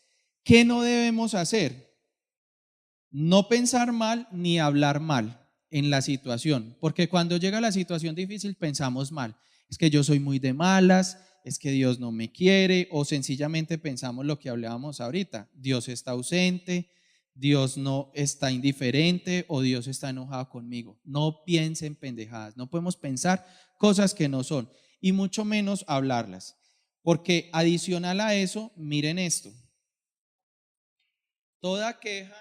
¿qué no debemos hacer? No pensar mal ni hablar mal en la situación, porque cuando llega la situación difícil pensamos mal. Es que yo soy muy de malas, es que Dios no me quiere, o sencillamente pensamos lo que hablábamos ahorita, Dios está ausente, Dios no está indiferente o Dios está enojado conmigo. No piensen pendejadas, no podemos pensar cosas que no son y mucho menos hablarlas, porque adicional a eso, miren esto, toda queja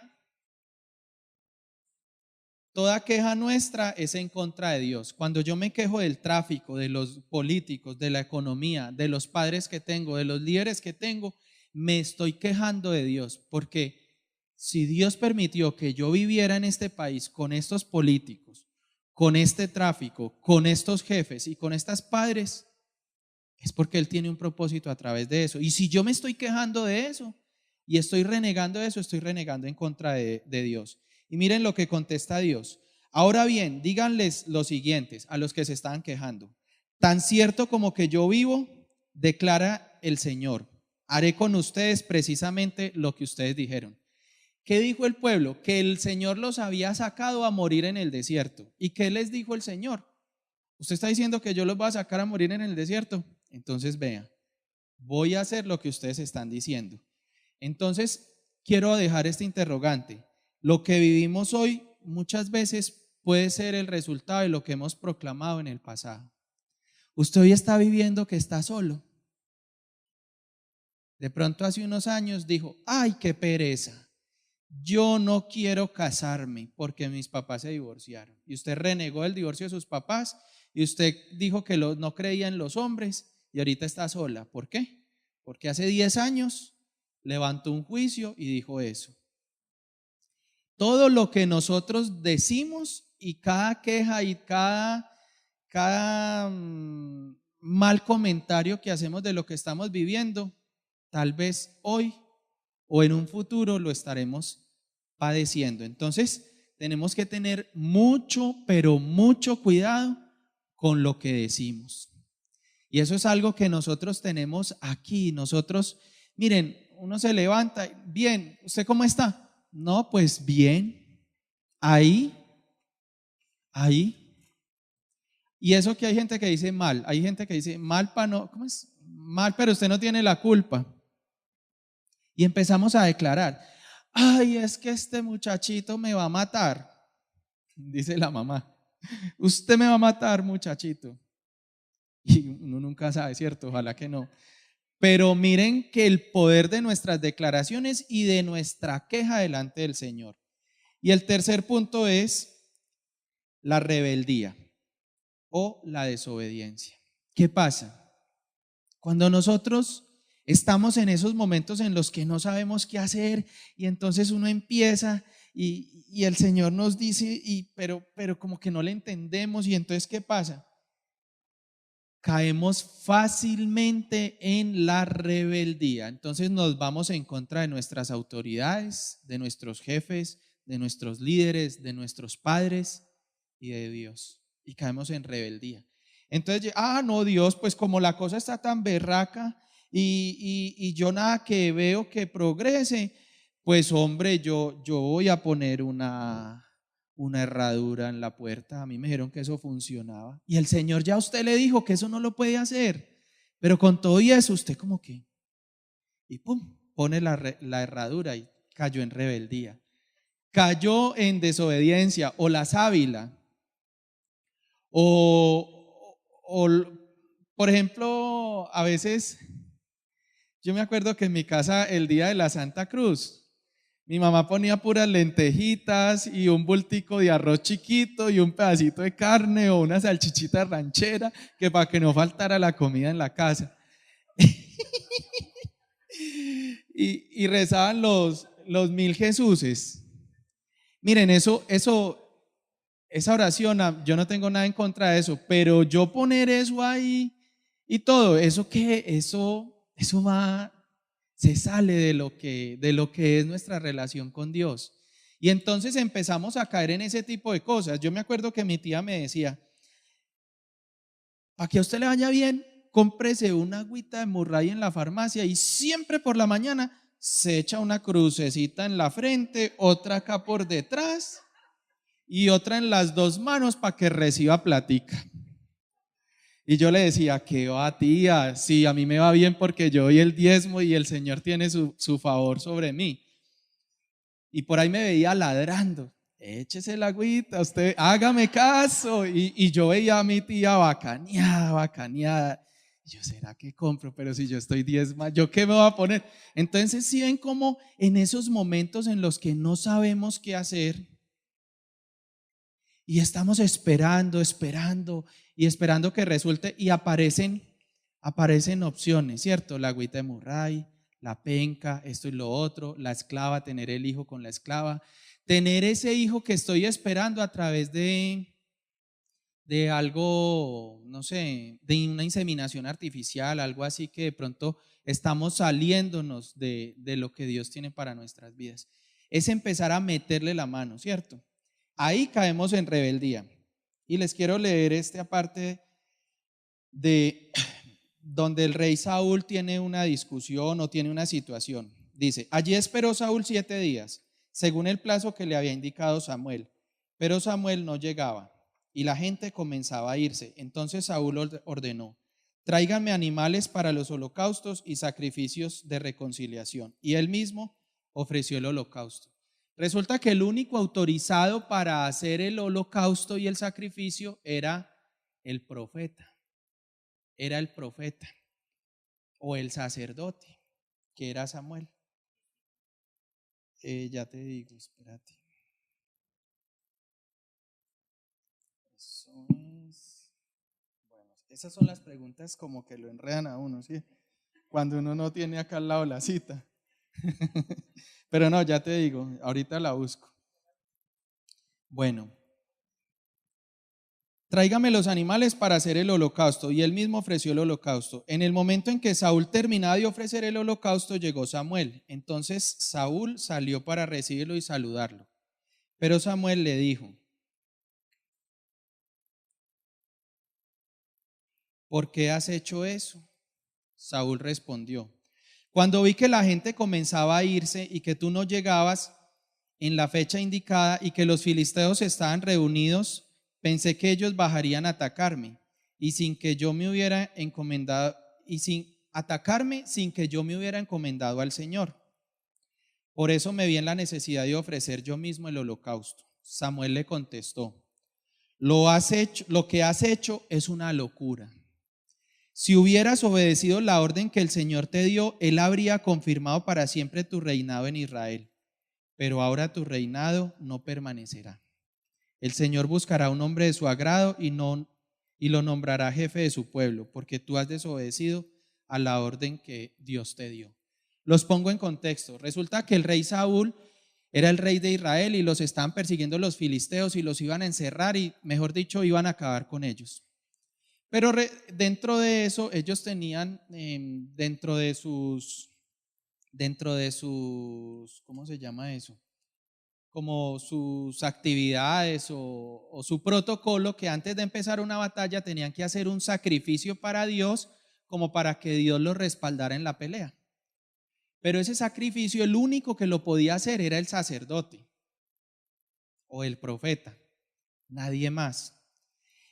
Toda queja nuestra es en contra de Dios. Cuando yo me quejo del tráfico, de los políticos, de la economía, de los padres que tengo, de los líderes que tengo, me estoy quejando de Dios. Porque si Dios permitió que yo viviera en este país con estos políticos, con este tráfico, con estos jefes y con estas padres, es porque Él tiene un propósito a través de eso. Y si yo me estoy quejando de eso y estoy renegando de eso, estoy renegando en contra de Dios. Y miren lo que contesta Dios. Ahora bien, díganles los siguientes a los que se estaban quejando. Tan cierto como que yo vivo, declara el Señor, haré con ustedes precisamente lo que ustedes dijeron. ¿Qué dijo el pueblo? Que el Señor los había sacado a morir en el desierto. ¿Y qué les dijo el Señor? Usted está diciendo que yo los voy a sacar a morir en el desierto. Entonces vea, voy a hacer lo que ustedes están diciendo. Entonces, quiero dejar este interrogante. Lo que vivimos hoy muchas veces puede ser el resultado de lo que hemos proclamado en el pasado. Usted hoy está viviendo que está solo. De pronto hace unos años dijo, ay, qué pereza. Yo no quiero casarme porque mis papás se divorciaron. Y usted renegó el divorcio de sus papás y usted dijo que no creía en los hombres y ahorita está sola. ¿Por qué? Porque hace 10 años levantó un juicio y dijo eso. Todo lo que nosotros decimos y cada queja y cada mal comentario que hacemos de lo que estamos viviendo, tal vez hoy o en un futuro lo estaremos padeciendo. Entonces, tenemos que tener mucho, pero mucho cuidado con lo que decimos. Y eso es algo que nosotros tenemos aquí. Nosotros, miren, uno se levanta, bien, ¿usted cómo está? No, pues bien, ahí. Y eso que hay gente que dice mal, hay gente que dice mal para no, ¿cómo es? Mal, pero usted no tiene la culpa. Y empezamos a declarar, ay, es que este muchachito me va a matar. dice la mamá. Usted me va a matar, muchachito. Y uno nunca sabe, ¿cierto? Ojalá que no. Pero miren que el poder de nuestras declaraciones y de nuestra queja delante del Señor. Y el tercer punto es la rebeldía o la desobediencia. ¿Qué pasa? Cuando nosotros estamos en esos momentos en los que no sabemos qué hacer y entonces uno empieza y el Señor nos dice, pero como que no le entendemos y entonces ¿qué pasa? Caemos fácilmente en la rebeldía. Entonces nos vamos en contra de nuestras autoridades, de nuestros jefes, de nuestros líderes, de nuestros padres y de Dios. Y caemos en rebeldía. Entonces, no, Dios, pues como la cosa está tan berraca y yo nada que veo que progrese, pues hombre, yo voy a poner una herradura en la puerta. A mí me dijeron que eso funcionaba. Y el Señor ya a usted le dijo que eso no lo puede hacer. Pero con todo y eso, usted como que, y pum, pone la herradura y cayó en rebeldía. Cayó en desobediencia o la sábila. O, por ejemplo, a veces, yo me acuerdo que en mi casa el día de la Santa Cruz, mi mamá ponía puras lentejitas y un bultico de arroz chiquito y un pedacito de carne o una salchichita ranchera, que para que no faltara la comida en la casa. y rezaban los 1000 Jesuses. Miren, esa oración, yo no tengo nada en contra de eso, pero yo poner eso ahí y todo, eso va, se sale de lo que es nuestra relación con Dios. Y entonces empezamos a caer en ese tipo de cosas. Yo me acuerdo que mi tía me decía, para que a usted le vaya bien, cómprese una agüita de Murray en la farmacia y siempre por la mañana se echa una crucecita en la frente, otra acá por detrás y otra en las dos manos para que reciba platica. Y yo le decía, ¿qué va, tía? Sí, a mí me va bien porque yo doy el diezmo y el Señor tiene su favor sobre mí. Y por ahí me veía ladrando, échese la agüita, usted hágame caso. Y yo veía a mi tía bacaneada. Y yo, ¿será que compro? Pero si yo estoy diezma, ¿yo qué me voy a poner? Entonces, si ven como en esos momentos en los que no sabemos qué hacer, y estamos esperando y esperando que resulte y aparecen opciones, ¿cierto? La agüita de Murray, la penca, esto y lo otro, la esclava, tener el hijo con la esclava, tener ese hijo que estoy esperando a través de algo, no sé, de una inseminación artificial, algo así que de pronto estamos saliéndonos de lo que Dios tiene para nuestras vidas. Es empezar a meterle la mano, ¿cierto? Ahí caemos en rebeldía. Y les quiero leer esta parte de donde el rey Saúl tiene una discusión o tiene una situación. Dice, allí esperó Saúl 7 días, según el plazo que le había indicado Samuel, pero Samuel no llegaba y la gente comenzaba a irse. Entonces Saúl ordenó, tráiganme animales para los holocaustos y sacrificios de reconciliación. Y él mismo ofreció el holocausto. Resulta que el único autorizado para hacer el holocausto y el sacrificio era el profeta. Era el profeta o el sacerdote, que era Samuel. Ya te digo, espérate. Eso es. Bueno, esas son las preguntas como que lo enredan a uno, ¿sí? Cuando uno no tiene acá al lado la cita. Pero no, ya te digo, ahorita la busco. Bueno, tráigame los animales para hacer el holocausto. Y él mismo ofreció el holocausto. En el momento en que Saúl terminaba de ofrecer el holocausto, llegó Samuel. Entonces Saúl salió para recibirlo y saludarlo. Pero Samuel le dijo, ¿por qué has hecho eso? Saúl respondió, cuando vi que la gente comenzaba a irse y que tú no llegabas en la fecha indicada y que los filisteos estaban reunidos, pensé que ellos bajarían a atacarme y sin que yo me hubiera encomendado y sin atacarme sin que yo me hubiera encomendado al Señor. Por eso me vi en la necesidad de ofrecer yo mismo el holocausto. Samuel le contestó: lo que has hecho es una locura. Si hubieras obedecido la orden que el Señor te dio, Él habría confirmado para siempre tu reinado en Israel. Pero ahora tu reinado no permanecerá. El Señor buscará un hombre de su agrado y lo nombrará jefe de su pueblo, porque tú has desobedecido a la orden que Dios te dio. Los pongo en contexto. Resulta que el rey Saúl era el rey de Israel y los estaban persiguiendo los filisteos y los iban a encerrar y, mejor dicho, iban a acabar con ellos. Pero dentro de eso, ellos tenían dentro de sus, ¿cómo se llama eso? Como sus actividades o su protocolo, que antes de empezar una batalla tenían que hacer un sacrificio para Dios, como para que Dios los respaldara en la pelea. Pero ese sacrificio, el único que lo podía hacer era el sacerdote o el profeta, nadie más.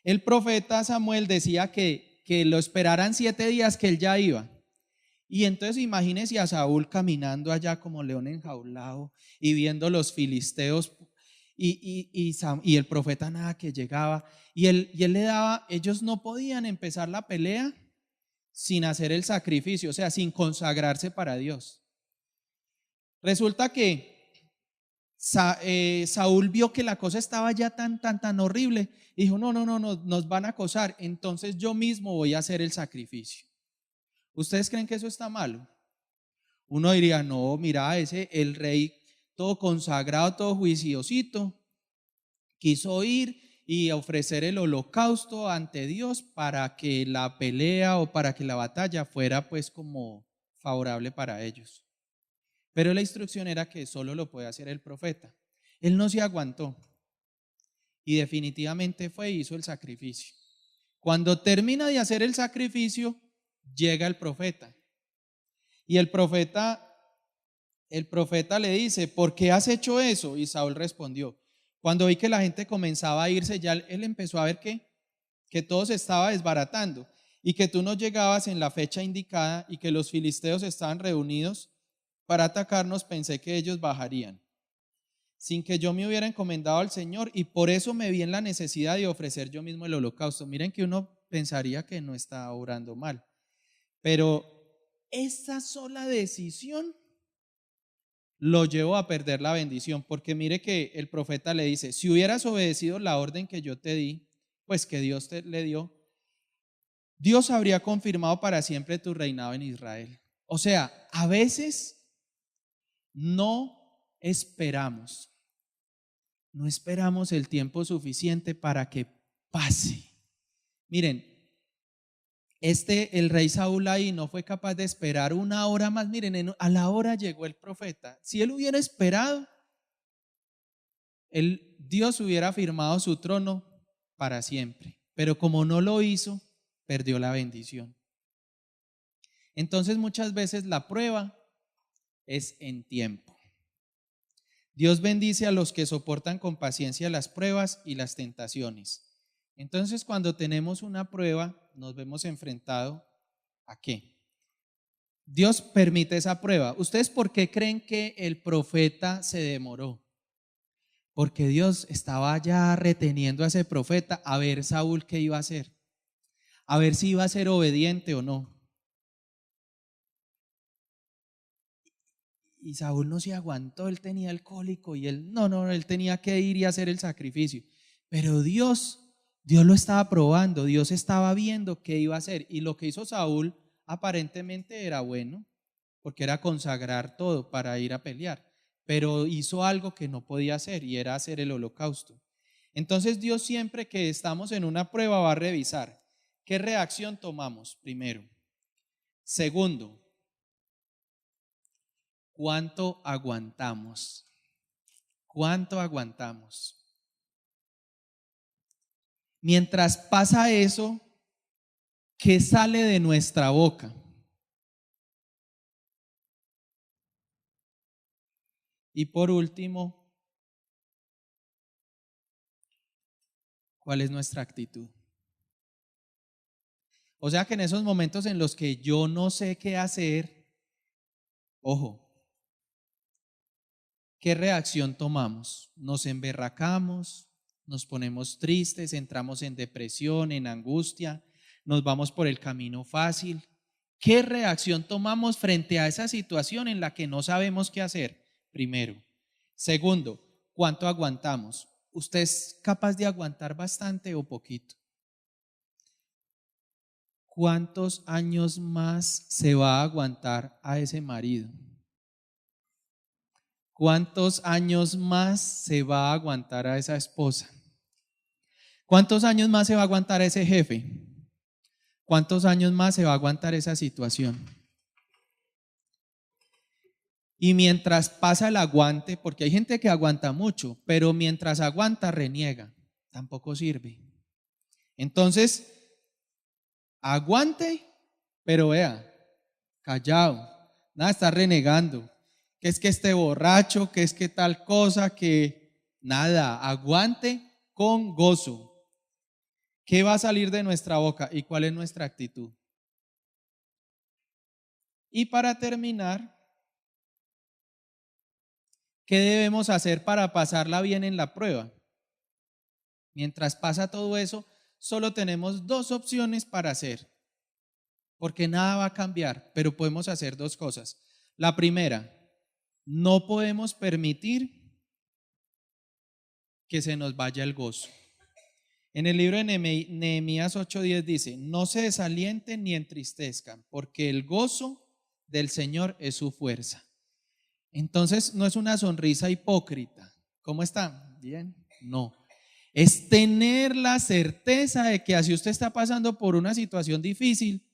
El profeta Samuel decía que lo esperaran 7 días, que él ya iba. Y entonces imagínense a Saúl caminando allá como león enjaulado y viendo los filisteos y el profeta nada que llegaba. Y él le daba, ellos no podían empezar la pelea sin hacer el sacrificio, o sea, sin consagrarse para Dios. Resulta que Saúl vio que la cosa estaba ya tan horrible y dijo: no, nos van a acosar, entonces yo mismo voy a hacer el sacrificio. ¿Ustedes creen que eso está malo? Uno diría: no, mira, el rey todo consagrado, todo juiciosito, quiso ir y ofrecer el holocausto ante Dios para que la pelea o para que la batalla fuera pues como favorable para ellos. Pero la instrucción era que solo lo puede hacer el profeta. Él no se aguantó y definitivamente fue e hizo el sacrificio. Cuando termina de hacer el sacrificio, llega el profeta. Y el profeta le dice: ¿por qué has hecho eso? Y Saúl respondió: cuando vi que la gente comenzaba a irse, ya él empezó a ver que todo se estaba desbaratando y que tú no llegabas en la fecha indicada y que los filisteos estaban reunidos para atacarnos, pensé que ellos bajarían sin que yo me hubiera encomendado al Señor, y por eso me vi en la necesidad de ofrecer yo mismo el holocausto. Miren que uno pensaría que no está obrando mal, pero esa sola decisión lo llevó a perder la bendición, porque mire que el profeta le dice: si hubieras obedecido la orden que yo te di, pues que Dios le dio, Dios habría confirmado para siempre tu reinado en Israel. O sea, a veces no esperamos, no esperamos el tiempo suficiente para que pase. Miren, el rey Saúl ahí no fue capaz de esperar una hora más. Miren, a la hora llegó el profeta. Si él hubiera esperado, Dios hubiera firmado su trono para siempre. Pero como no lo hizo, perdió la bendición. Entonces muchas veces la prueba es en tiempo. Dios bendice a los que soportan con paciencia las pruebas y las tentaciones. Entonces, cuando tenemos una prueba, nos vemos enfrentados ¿a qué? Dios permite esa prueba. ¿Ustedes por qué creen que el profeta se demoró? Porque Dios estaba ya reteniendo a ese profeta a ver Saúl qué iba a hacer, a ver si iba a ser obediente o no. Y Saúl no se aguantó, él tenía el cólico y él él tenía que ir y hacer el sacrificio. Pero Dios lo estaba probando, Dios estaba viendo qué iba a hacer. Y lo que hizo Saúl aparentemente era bueno, porque era consagrar todo para ir a pelear. Pero hizo algo que no podía hacer, y era hacer el holocausto. Entonces Dios, siempre que estamos en una prueba, va a revisar qué reacción tomamos primero. Segundo, ¿cuánto aguantamos? ¿Cuánto aguantamos? Mientras pasa eso, ¿qué sale de nuestra boca? Y por último, ¿cuál es nuestra actitud? O sea que en esos momentos en los que yo no sé qué hacer, ojo, ¿qué reacción tomamos? ¿Nos emberracamos? ¿Nos ponemos tristes? ¿Entramos en depresión, en angustia? ¿Nos vamos por el camino fácil? ¿Qué reacción tomamos frente a esa situación en la que no sabemos qué hacer? Primero. Segundo, ¿cuánto aguantamos? ¿Usted es capaz de aguantar bastante o poquito? ¿Cuántos años más se va a aguantar a ese marido? ¿Cuántos años más se va a aguantar a esa esposa? ¿Cuántos años más se va a aguantar a ese jefe? ¿Cuántos años más se va a aguantar esa situación? Y mientras pasa el aguante, porque hay gente que aguanta mucho, pero mientras aguanta reniega, tampoco sirve. Entonces, aguante, pero vea, callado, nada, está renegando, que es que este borracho, que es que tal cosa, que nada, aguante con gozo. ¿Qué va a salir de nuestra boca y cuál es nuestra actitud? Y para terminar, ¿qué debemos hacer para pasarla bien en la prueba? Mientras pasa todo eso, solo tenemos dos opciones para hacer, porque nada va a cambiar, pero podemos hacer dos cosas. La primera, no podemos permitir que se nos vaya el gozo. En el libro de Nehemías 8:10 dice: no se desalienten ni entristezcan, porque el gozo del Señor es su fuerza. Entonces no es una sonrisa hipócrita. ¿Cómo está? Bien. No. Es tener la certeza de que así usted está pasando por una situación difícil,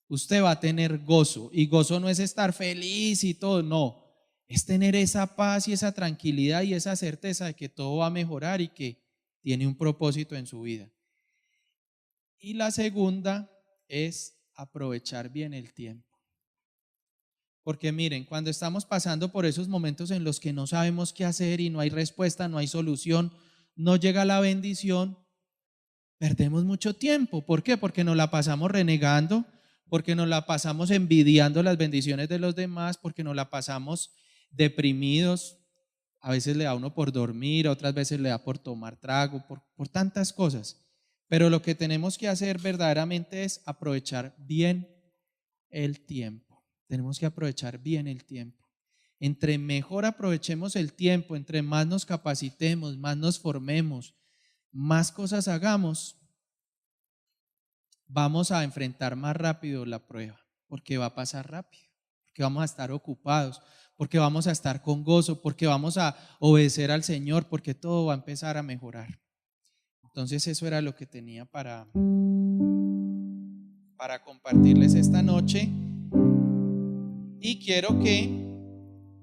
usted va a tener gozo. Y gozo no es estar feliz y todo, no. Es tener esa paz y esa tranquilidad y esa certeza de que todo va a mejorar y que tiene un propósito en su vida. Y la segunda es aprovechar bien el tiempo. Porque miren, cuando estamos pasando por esos momentos en los que no sabemos qué hacer y no hay respuesta, no hay solución, no llega la bendición, perdemos mucho tiempo. ¿Por qué? Porque nos la pasamos renegando, porque nos la pasamos envidiando las bendiciones de los demás, porque nos la pasamos deprimidos. A veces le da uno por dormir, otras veces le da por tomar trago, por tantas cosas. Pero lo que tenemos que hacer verdaderamente es aprovechar bien el tiempo. Tenemos que aprovechar bien el tiempo. Entre mejor aprovechemos el tiempo, entre más nos capacitemos, más nos formemos, más cosas hagamos, vamos a enfrentar más rápido la prueba, porque va a pasar rápido, porque vamos a estar ocupados, porque vamos a estar con gozo, porque vamos a obedecer al Señor, porque todo va a empezar a mejorar. Entonces eso era lo que tenía para compartirles esta noche, y quiero que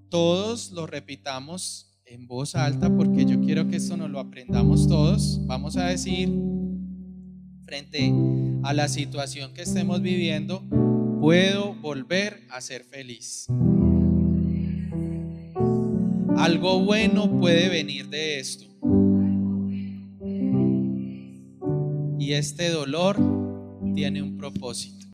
todos lo repitamos en voz alta, porque yo quiero que esto nos lo aprendamos todos. Vamos a decir, frente a la situación que estemos viviendo: puedo volver a ser feliz. Algo bueno puede venir de esto. Y este dolor tiene un propósito.